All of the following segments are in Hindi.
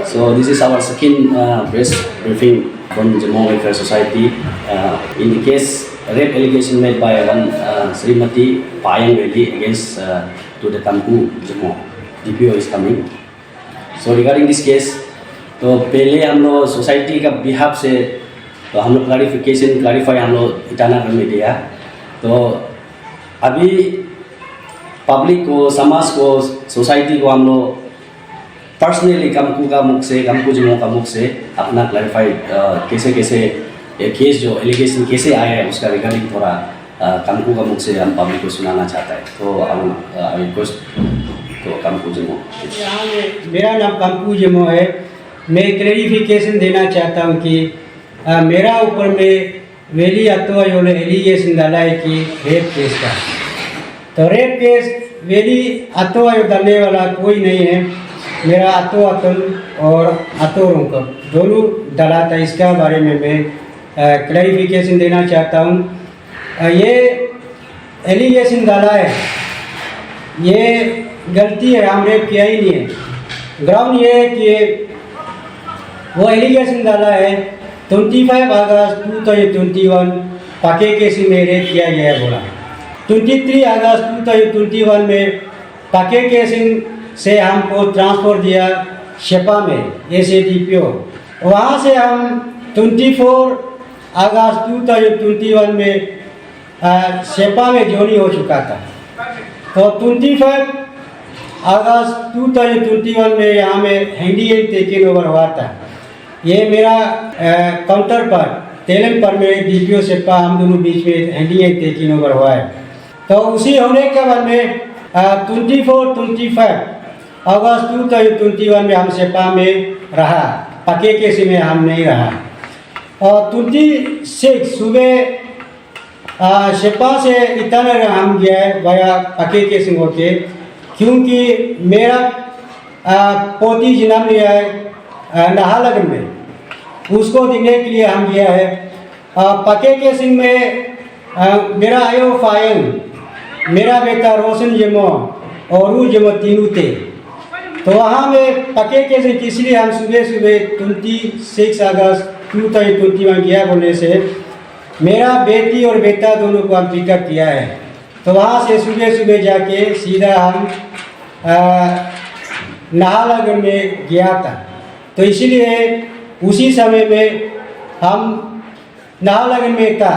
So this is our second press briefing from Jammu Welfare Society. In the case rape allegation made by one Srimati Payang Reddy against to the Kampu Jammu, DPO is coming. So regarding this case, तो पहले हम लोग सोसाइटी का बिहाफ से तो हम लोग क्लैरिफाई हम लोग ईटानगर में दिया। तो अभी पब्लिक को, समाज को, सोसाइटी को हम लोग पर्सनली कमकू जम्मू का मुख से अपना क्लैरिफाई कैसे ये केस जो एलिगेशन कैसे आया है उसका रिगार्डिंग थोड़ा कमकू का मुख से हम पब्लिक को सुनाना चाहता है। तो आई रिक्वेस्ट तो कमकू जम्मू। मेरा नाम कमकू जम्मू है। मैं क्लैरिफिकेशन देना चाहता हूँ कि मेरा ऊपर में वेली अत्वा योले एलिगेशन डाला है कि रेप केस का। तो रेप केस वेली अत्वा यो डालने वाला कोई नहीं है। मेरा अतो अतम और अतो रुंकम दोनों डाला था। इसका बारे में मैं क्लैरिफिकेशन देना चाहता हूँ। ये एलिगेशन डाला है, ये गलती है, हम रेप किया ही नहीं है। ग्राउंड ये है कि वो एलिगेशन डाला है 25 अगस्त 2021 पाके केस में रेप किया गया बोला। 23 अगस्त 2021 में पाके केस से हमको ट्रांसफ़र दिया शेपा में एसएडीपीओ। वहाँ से हम 24 अगस्त 2021 में शेपा में जॉइनी हो चुका था। तो 25 अगस्त 2021 में यहाँ में हैंडी टेकन ओवर हुआ था। ये मेरा काउंटर पर तेलंग पर में डीपीओ शेपा हम दोनों बीच में हैंडी टेकन ओवर हुआ है। तो उसी होने के बाद में 25 अगस्त 2021 में हम शेपा में रहा, पके केस में हम नहीं रहा। और 26 सुबह शेपा से ईटानगर हम गए वाया पके केस होके, क्योंकि मेरा पोती जन्म लिया है नाहरलगुन में, उसको देखने के लिए हम गया है। पके केस में मेरा आयो फायन, मेरा बेटा रोशन जमो और रू जमो तीनों थे। तो वहाँ में पके केस इसलिए हम सुबह 26 अगस्त 2021 गया बोलने से मेरा बेटी और बेटा दोनों को हम पिकअप किया है। तो वहाँ से सुबह जाके सीधा हम नाहरलगुन में गया था। तो इसलिए उसी समय में हम नाहरलगुन में था।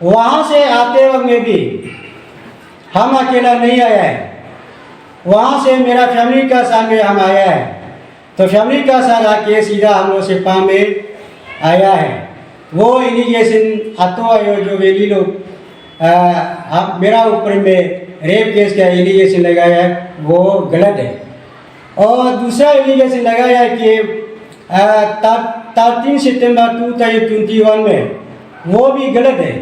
वहाँ से आते वक्त में भी हम अकेला नहीं आया है, वहाँ से मेरा फैमिली का साथ में हम आया है। तो फैमिली का साथ आके सीधा हम लोग शेपा में आया है। वो एलिगेशन अतो आयो जो वेली लोग मेरा ऊपर में रेप केस का एलिगेशन लगाया है वो गलत है। और दूसरा एलिगेशन लगाया है कि 13 सितंबर 2021 में, वो भी गलत है।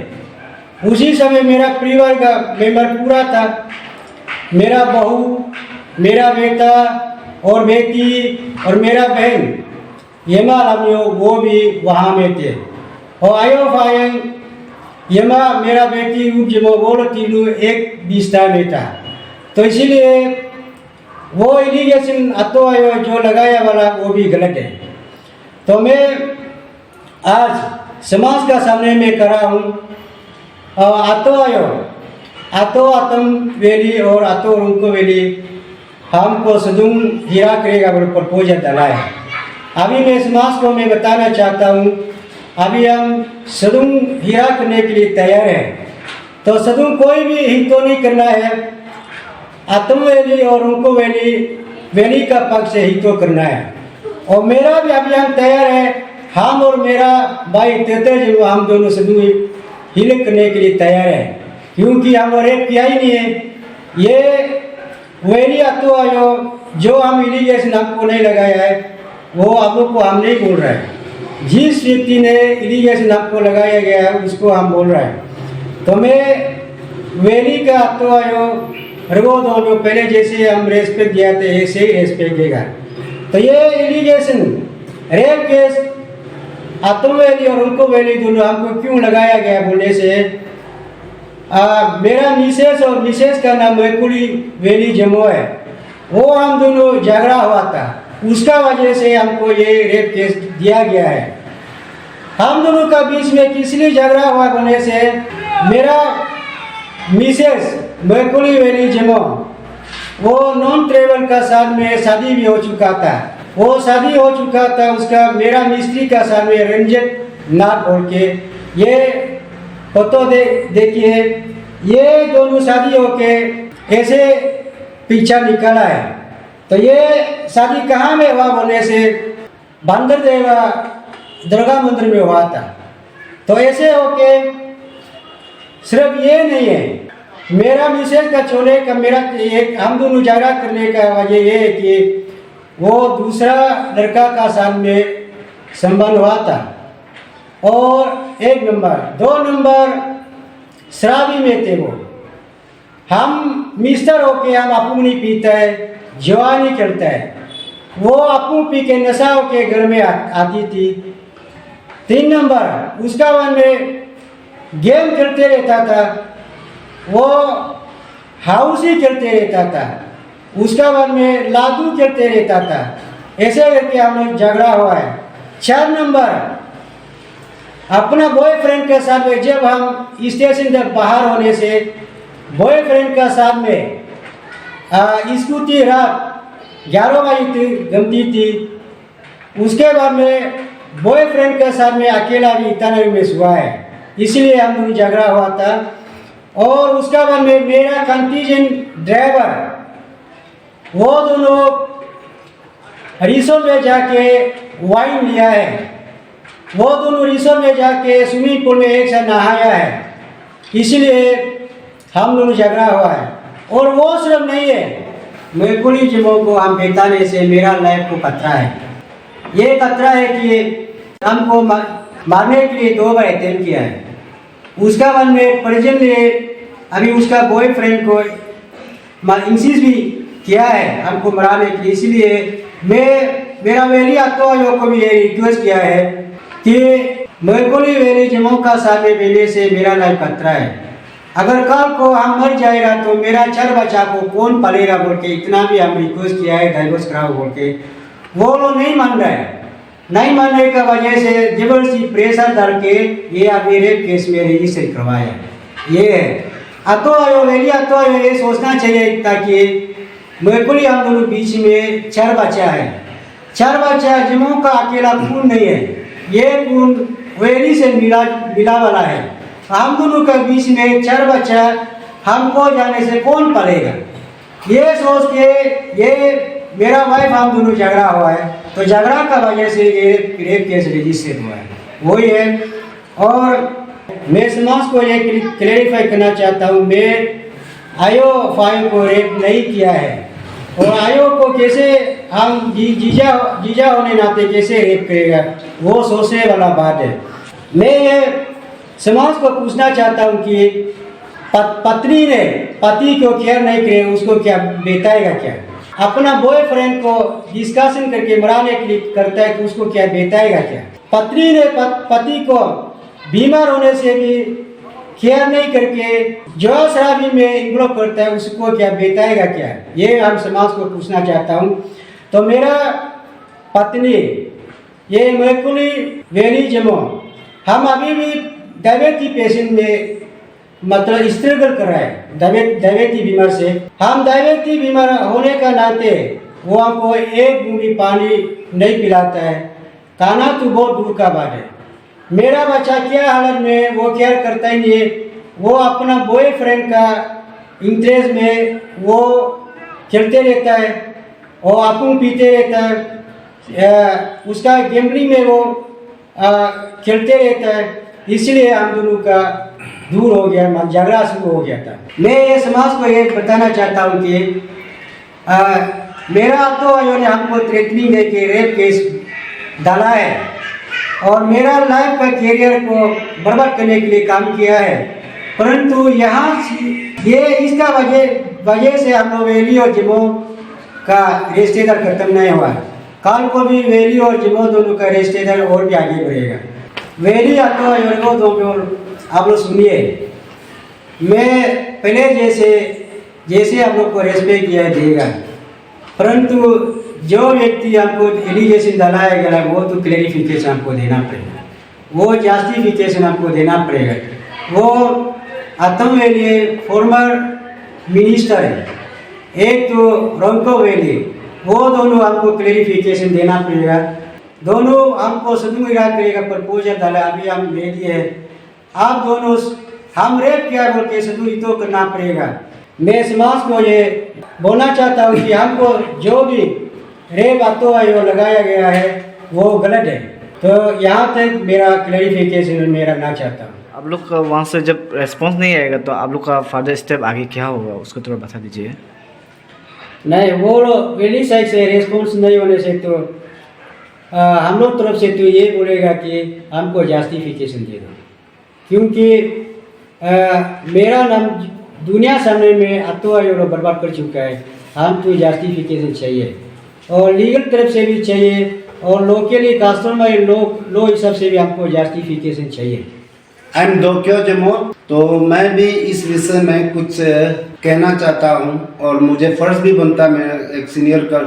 उसी समय मेरा परिवार का मेंबर पूरा था, मेरा बहू, मेरा बेटा और बेटी और मेरा बहन यमा अमियो वो भी वहाँ में थे। और आयो फायन यमा मेरा बेटी रूप जमो वो तीनों एक बिस्तर में था। तो इसीलिए वो एलिगेशन अतो आयो जो लगाया वाला वो भी गलत है। तो मैं आज समाज का सामने में करा हूँ। अतो आयो, अतो आतम वेली और अतो रुंको वेली हमको सदुम हीरा करेगा प्रपोजल डाला है। अभी मैं समाज को मैं बताना चाहता हूँ, अभी हम सदुम हीरा करने के लिए तैयार हैं। तो सदुम कोई भी हित तो नहीं करना है, आतम वेली और रुंको वेली का पक्ष से हित तो करना है। और मेरा भी अभी हम तैयार है, हम और मेरा भाई तेते जो हम दोनों सदुम हील करने के लिए तैयार है, क्योंकि हम रेप किया ही नहीं है। ये वेली अतो आयो जो हम एलिगेशन हमको नहीं लगाया है वो आप लोग को हम नहीं बोल रहे हैं। जिस व्यक्ति ने एलिगेशन हमको लगाया गया है उसको हम बोल रहे हैं। तो मैं वेली का अतो आयो रगो दो पहले जैसे हम रेस्पेक्ट दिया थे ऐसे ही रेस्पेक्ट देगा। तो ये एलिगेशन रेप केस अतो वेली और उनको वेली दोनों हमको क्यों लगाया गया बोलने से मेरा मिसेस और मिसेस का नाम मैकुली वेली जमो है। वो हम दोनों झगड़ा हुआ था उसका वजह से हमको ये रेप केस दिया गया है। हम दोनों का बीच में किस लिए झगड़ा हुआ होने से मेरा मिसेस मैकुली वैली जिमो वो नॉन ट्रेवल का साथ में शादी भी हो चुका था। वो शादी हो चुका था उसका मेरा मिस्त्री का साथ में रंजित नाथ बोल के ये फोटो देखिए ये दोनों शादी होके ऐसे पीछा निकला है। तो ये शादी कहाँ में हुआ बोलने से बंदर देवा दुर्गा मंदिर में हुआ था। तो ऐसे होके सिर्फ ये नहीं है मेरा मिसेज का छोड़ने का मेरा एक हम दोनों झगड़ा करने का वजह ये है कि वो दूसरा लड़का का साथ में संबंध हुआ था। और एक नंबर 2 नंबर शराबी में थे वो। हम मिस्टर होके हम अपू नहीं पीता है जवानी करता है। वो अपू पी के नशा होके घर में आती थी। 3 नंबर उसका बाद में गेम खेलते रहता था। वो हाउस ही खेलते रहता था। उसका बाद में लादू खेलते रहता था। ऐसे करके हम लोग झगड़ा हुआ है। 4 नंबर अपना बॉयफ्रेंड के साथ में जब हम स्टेशन से बाहर होने से बॉयफ्रेंड का साथ में स्कूटी रात 11 बजे गमती थी। उसके बाद में बॉयफ्रेंड के साथ में अकेला भी इतना में हुआ है इसलिए हम लोग झगड़ा हुआ था। और उसका बाद में मेरा कंटीजेंट ड्राइवर वो दोनों रिसोर्ट में जाके वाइन लिया है। वो दोनों रिसोर्ट में जाके स्विमिंग पूल में एक साथ नहाया है इसलिए हम दोनों झगड़ा हुआ है। और वो सिर्फ नहीं है मैकुली जिमो को हम बेताने से मेरा लाइफ को खतरा है। ये खतरा है कि हमको मारने के लिए 2 बार अटेम्प्ट किया है। उसका बाद में प्रेजेंट ने अभी उसका बॉयफ्रेंड को इंसिस भी किया है हमको मराने के लिए। इसलिए मेरा वैली आत्मा को भी ये रिक्वेस्ट किया है कि मैकुली वैली जिमो का साथ में मिलने से मेरा लाइफ खतरा है। अगर कल को हम मर जाएगा तो मेरा 4 बच्चा को कौन पालेगा बोल के इतना भी हम रिक्वेस्ट किया है डाइवोर्स कराओ बोल के। वो लोग नहीं मान रहे हैं। नहीं मानने का वजह से जबरदस्ती प्रेशर डाल के ये अभी रेप केस में रजिस्टर करवाया। ये है अतो ये सोचना चाहिए ताकि मैकुली हम दोनों बीच में 4 बच्चा है। 4 बच्चा जिमो का अकेला खून नहीं है। ये खून वैली से मिला वाला है। हम दोनों के बीच में 4 बच्चा हमको जाने से कौन पालेगा ये सोच के ये मेरा वाइफ हम दोनों झगड़ा हुआ है। तो झगड़ा का वजह से ये रेप केस रजिस्टर हुआ है वही है। और मैं समाज को ये क्लैरिफाई करना चाहता हूँ मैं आयो 5 को रेप नहीं किया है। और आयो को कैसे हम जीजा होने नाते कैसे रेप करेगा वो सोचने वाला बात है। मैं ये समाज को पूछना चाहता हूँ कि पत्नी ने पति को केयर नहीं करे उसको क्या बेताएगा क्या। अपना बॉयफ्रेंड को डिस्कशन करके मराने के लिए करता है कि उसको क्या बेताएगा क्या। पत्नी ने पति को बीमार होने से भी केयर नहीं करके जो शराबी में इन्वॉल्व करता है उसको क्या बेताएगा क्या। ये हम समाज को पूछना चाहता हूँ। तो मेरा पत्नी ये मैकुली वैली जिमो हम अभी भी डायबिटीज पेशेंट में मतलब स्ट्रगल कर रहा है डायबिटीज बीमार से। हम डायबिटीज बीमार होने का नाते वो हमको एक बूंदी पानी नहीं पिलाता है। खाना तो बहुत दूर का बात है। मेरा बच्चा क्या हालत में वो केयर करता ही नहीं है। वो अपना बॉयफ्रेंड का इंटरेस्ट में वो खेलते रहता है और आपू पीते रहता है। उसका गैम्बलिंग में वो खेलते रहता है। इसलिए हम दोनों का दूर हो गया झगड़ा शुरू हो गया था। मैं ये समाज को ये बताना चाहता हूँ कि मेरा तो ने हमको थ्रेटनिंग दे के रेप केस डाला है और मेरा लाइफ का कैरियर को बर्बाद करने के लिए काम किया है। परंतु यहाँ ये इसका वजह से हम लोग वैली और जिमो का रिश्तेदार खत्म नहीं हुआ। कल को भी वैली और जिमो दोनों का रिश्तेदार और भी आगे बढ़ेगा। वैली आतो दोनों आप लोग सुनिए। मैं पहले जैसे आप लोग को रेस्पेक्ट किया देगा परंतु जो व्यक्ति हमको एलिगेशन डालाया गया वो तो क्लेरिफिकेशन हमको देना पड़ेगा, वो जस्टिफिकेशन हमको देना पड़ेगा। वो अतम वैली फॉर्मर मिनिस्टर है, एक तो रोंको वैली, वो दोनों हमको क्लेरिफिकेशन देना पड़ेगा। दोनों हमको सदुमिरा करेगा प्रपोजल डाला, अभी हम ले दिए हैं, आप दोनों हम रेप किया बोल के सदुई तो करना पड़ेगा। मैं समाज को ये बोलना चाहता हूँ कि हमको जो भी रेप अत्याचार लगाया गया है वो गलत है, तो यहाँ तक मेरा क्लैरिफिकेशन मैं रखना चाहता हूँ। आप लोग का वहाँ से जब रेस्पॉन्स नहीं आएगा तो आप लोग का फर्दर स्टेप आगे क्या होगा उसको थोड़ा बता दीजिए। नहीं, वो वैली साइड से रेस्पॉन्स नहीं होने से तो हम लोग तरफ से तो ये बोलेगा कि हमको जस्टिफिकेशन दे दो, क्योंकि मेरा नाम दुनिया सामने में अत्याचार बर्बाद कर चुका है। हम तो जस्टिफिकेशन चाहिए और लीगल तरफ से भी चाहिए और लोकली कस्टमर लो हिसाब से भी हमको जस्टिफिकेशन चाहिए। आई एम डोक्यो जमो, तो मैं भी इस विषय में कुछ कहना चाहता हूँ और मुझे फर्ज भी बनता है, मैं एक सीनियर का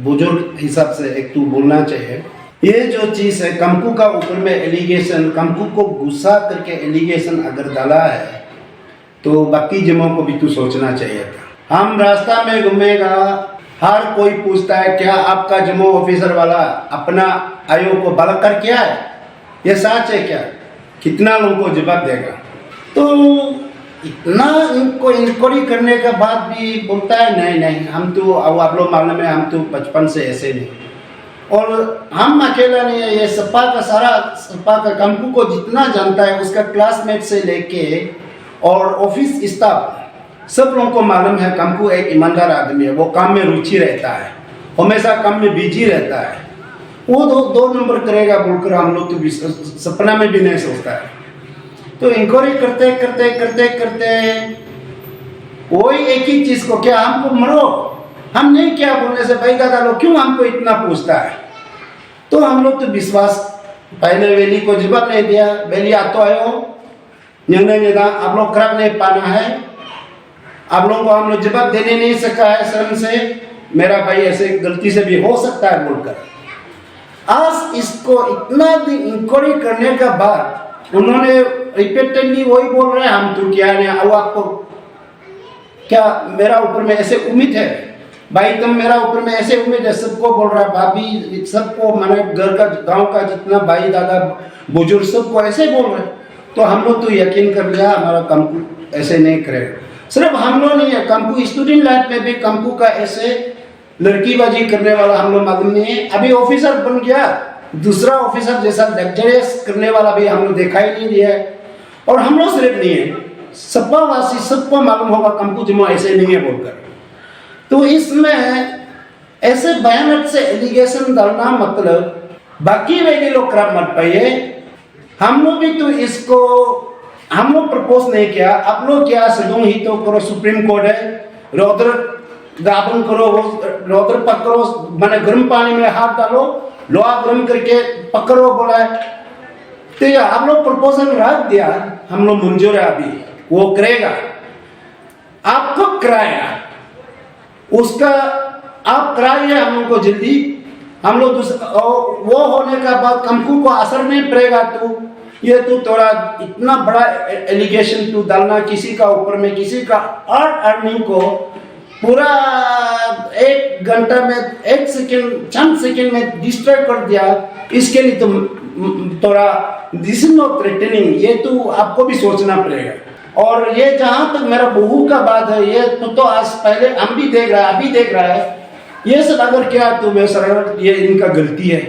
बुजुर्ग हिसाब से एक तो बोलना चाहिए। ये जो चीज़ है कंकु का ऊपर में एलिगेशन, कंकु को गुस्सा करके एलिगेशन अगर डाला है तो बाकी जमों को भी तो सोचना चाहिए था। हम रास्ता में घूमेगा, हर कोई पूछता है क्या आपका जमो ऑफिसर वाला अपना आयोग को बलक कर किया है, ये सच है क्या? कितना लोगों को जवाब देगा? तो इतना इनको इंक्वायरी करने के बाद भी बोलता है नहीं हम तो आप लोग मालूम है हम तो बचपन से ऐसे नहीं, और हम अकेला नहीं है, ये सपा का सारा सपा का कंकु को जितना जानता है उसका क्लासमेट से लेके और ऑफिस स्टाफ सब लोगों को मालूम है कंकु एक ईमानदार आदमी है, वो काम में रुचि रहता है, हमेशा काम में बिजी रहता है। वो दो नंबर करेगा बोलकर हम लोग तो सपना में भी नहीं सोचता है। तो इंक्वायरी करते करते करते करते वही एक ही चीज को, क्या हमको मरो, हम नहीं क्या बोलने से भाई दादा लोग क्यों हमको इतना पूछता है? तो हम लोग तो विश्वास पहले वैली को जवाब नहीं दिया, वैली आतो आयो आप लोग खराब नहीं पाना है, आप लोगों को हम लोग जवाब देने नहीं सका है शर्म से, मेरा भाई ऐसे गलती से भी हो सकता है बोलकर। आज इसको इतना दिन इंक्वायरी करने के बाद उन्होंने रिपीटेडली वही बोल रहे हैं हम तो क्या नहीं, अब आपको क्या मेरा ऊपर में ऐसे उम्मीद है भाई, तुम मेरा ऊपर में ऐसे उम्मीद है, सबको बोल रहा है भाभी सबको, मैंने घर का गांव का जितना भाई दादा बुजुर्ग सबको ऐसे बोल रहे हैं, तो हम लोग तो यकीन कर लिया हमारा कंकु ऐसे नहीं करेगा। सिर्फ हम लोग नहीं है, कंकु स्टूडेंट लाइफ में भी कंकु का ऐसे लड़कीबाजी करने वाला हम लोग मालूम नहीं है। अभी ऑफिसर बन गया, दूसरा ऑफिसर जैसा लग्जरियस करने वाला भी हम लोग देखा ही नहीं दिया है। और हम लोग सिर्फ नहीं है, सपा वासी सबको मालूम होगा कंकु जमो ऐसे नहीं है बोलकर। तो इसमें ऐसे भयानक से एलिगेशन डालना मतलब बाकी वैली लोग खराब मत पाइए, हम लोग भी तो इसको हम लोग प्रपोज नहीं किया, आप लोग क्या सदों ही तो करो, सुप्रीम कोर्ट है, रौद्र गाबन करो, रौद्र पकड़ो, मैंने गर्म पानी में हाथ डालो, लोहा गर्म करके पकड़ो बोला है, तो ये आप लोग प्रपोजल रख दिया, हम लोग मंजूर है, अभी वो करेगा, आपको कराया उसका आप कराइए हम लोग को जल्दी, हम लोग वो होने का बाद कंकु को असर नहीं पड़ेगा। तो ये तो थोड़ा इतना बड़ा एलिगेशन तो डालना किसी का ऊपर में, किसी का अर्निंग को पूरा 1 घंटा में 1 सेकेंड चंद सेकेंड में डिस्ट्रॉय कर दिया, इसके लिए तो थोड़ा दिस इज नॉट थ्रेटनिंग, ये तो आपको भी सोचना पड़ेगा। और ये जहां तक मेरा बहू का बात है, ये तो आज पहले हम भी देख रहा है, अभी देख रहा है, ये सब अगर क्या तो मैं सरल ये इनका गलती है,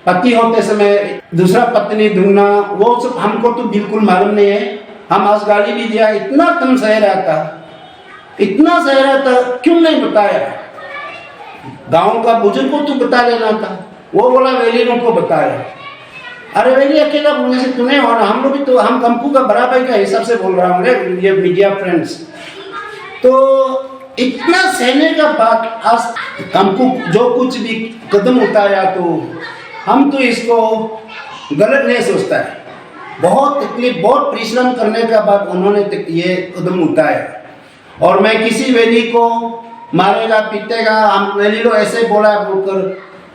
पति होते समय दूसरा पत्नी ढूंढना वो सब हमको तो बिल्कुल मालूम नहीं है। हम आज गाली भी दिया, इतना कम सह रहा था, इतना सह रहा था, क्यों नहीं बताया? गांव का बुजुर्ग को तो बता लेना था, वो बोला वैलियों को बताया। अरे वैली अकेला बोलने से तुम्हें हो रहा, हम लोग भी तो हम कंकु का बड़ा भाई का हिसाब से बोल रहा हूँ ये मीडिया फ्रेंड्स। तो इतना सहने का बाद आज कंकु जो कुछ भी कदम उठाया तो हम तो इसको गलत नहीं सोचता है, बहुत तकलीफ बहुत परिश्रम करने के बाद उन्होंने ये कदम उठाया। और मैं किसी वैली को मारेगा पीटेगा, हम मैंने लो ऐसे बोला बोलकर,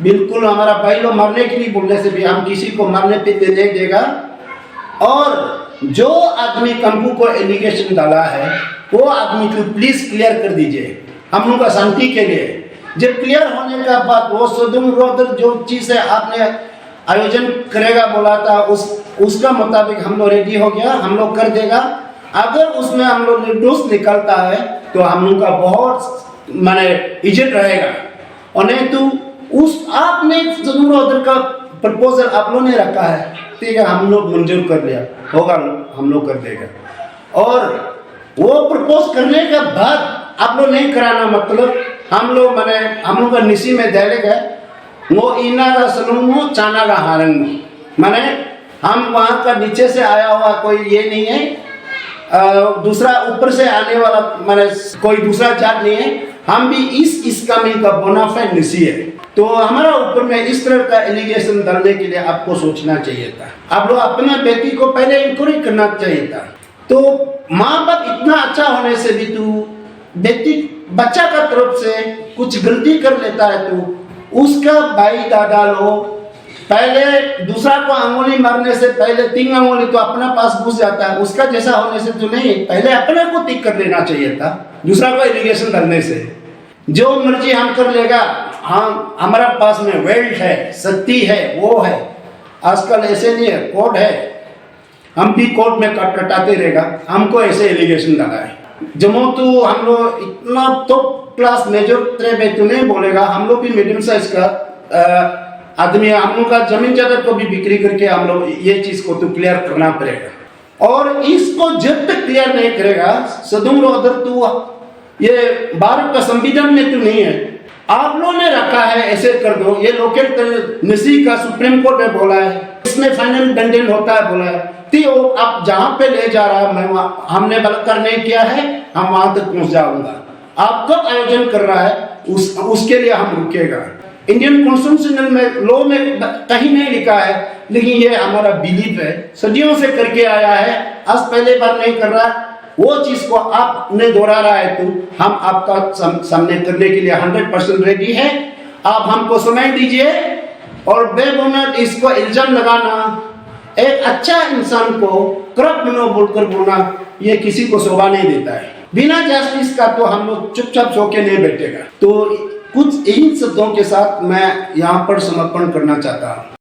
बिल्कुल हमारा भाई लोग मरने के लिए बोलने से भी हम किसी को मरने पीटने नहीं देगा। और जो आदमी कंपू को एलिगेशन डाला है वो आदमी को प्लीज क्लियर कर दीजिए, हम लोग का शांति के लिए। जब क्लियर होने का बाद वो सदुम रोदर जो चीज है आपने आयोजन करेगा बोला था, उसका मुताबिक हम लोग रेडी हो गया, हम लोग कर देगा। अगर उसमें हम लोग निर्दोष निकलता है तो हम लोग का बहुत माने इज्जत रहेगा, और नहीं तो उस आपने सदुम रोदर का प्रपोजल आप लोग ने रखा है, ठीक है, हम लोग मंजूर कर लिया होगा, हम लोग कर देगा। और वो प्रपोज करने के बाद आप लोग नहीं कराना, मतलब हम लोग का निशी में डालेगा वो इना का सलूंगो चाना का हारंगो, माने हम वहाँ का नीचे से आया हुआ कोई ये नहीं है, दूसरा ऊपर से आने वाला माने कोई दूसरा जात नहीं है, हम भी इसका मिल का बोनाफाइड निशी है। तो हमारा ऊपर में इस तरह का एलिगेशन डालने के लिए आपको सोचना चाहिए था, आप लोग अपने बेटी को पहले इंक्वायरी करना चाहिए था। तो माँ बाप इतना अच्छा होने से भी तू बेटी बच्चा का तरफ से कुछ गलती कर लेता है तो उसका भाई दादा लोग पहले दूसरा को अंगुली मारने से पहले 3 अंगुली तो अपना पास घुस जाता है, उसका जैसा होने से तो नहीं, पहले अपने को टिक कर लेना चाहिए था दूसरा को एलिगेशन डालने से। जो मर्जी हम कर लेगा, हम हमारा पास में वेल्थ है, शक्ति है, वो है। आजकल ऐसे नहीं है, कोर्ट है, हम भी कोर्ट में कटाते रहेगा, हमको ऐसे एलिगेशन डाला है। जम्मू तो हम लोग इतना टॉप क्लास मेजर तरह में तो नहीं बोलेगा, हम लोग भी मीडियम साइज का आदमी है, हम लोग का जमीन जायदाद को भी बिक्री करके हम लोग ये चीज को तो क्लियर करना पड़ेगा। और इसको जब तक क्लियर नहीं करेगा सदुम रोदर तो ये भारत का संविधान में तो नहीं है, आप लोगों ने रखा है ऐसे कर दो, ये लोकल निशी का सुप्रीम कोर्ट ने बोला है, इसमें फाइनल डेंडेंट होता है बोला है, तो आप जहां पे ले जा रहा है मैं हमने बलात्कार नहीं किया है, हम वहां तक पहुंच जाऊंगा। आप कब आयोजन कर रहा है उसके लिए हम रुकेगा। इंडियन कॉन्स्टिट्यूशनल में लॉ में कहीं नहीं लिखा है, लेकिन ये हमारा बिलीफ है, सदियों से करके आया है, आज पहले बार नहीं कर रहा। वो चीज को आपने दोहरा रहा है तो हम आपका सामने करने के लिए 100% रेडी है। आप हमको समय दीजिए और बेबुनियाद इसको इल्जाम लगाना, एक अच्छा इंसान को करप्ट नो बोलकर बोलना, ये किसी को शोभा नहीं देता है। बिना जस्टिस का तो हम लोग चुपचाप सो के नहीं बैठेगा। तो कुछ इन शब्दों के साथ मैं यहाँ पर समर्पण करना चाहता हूँ।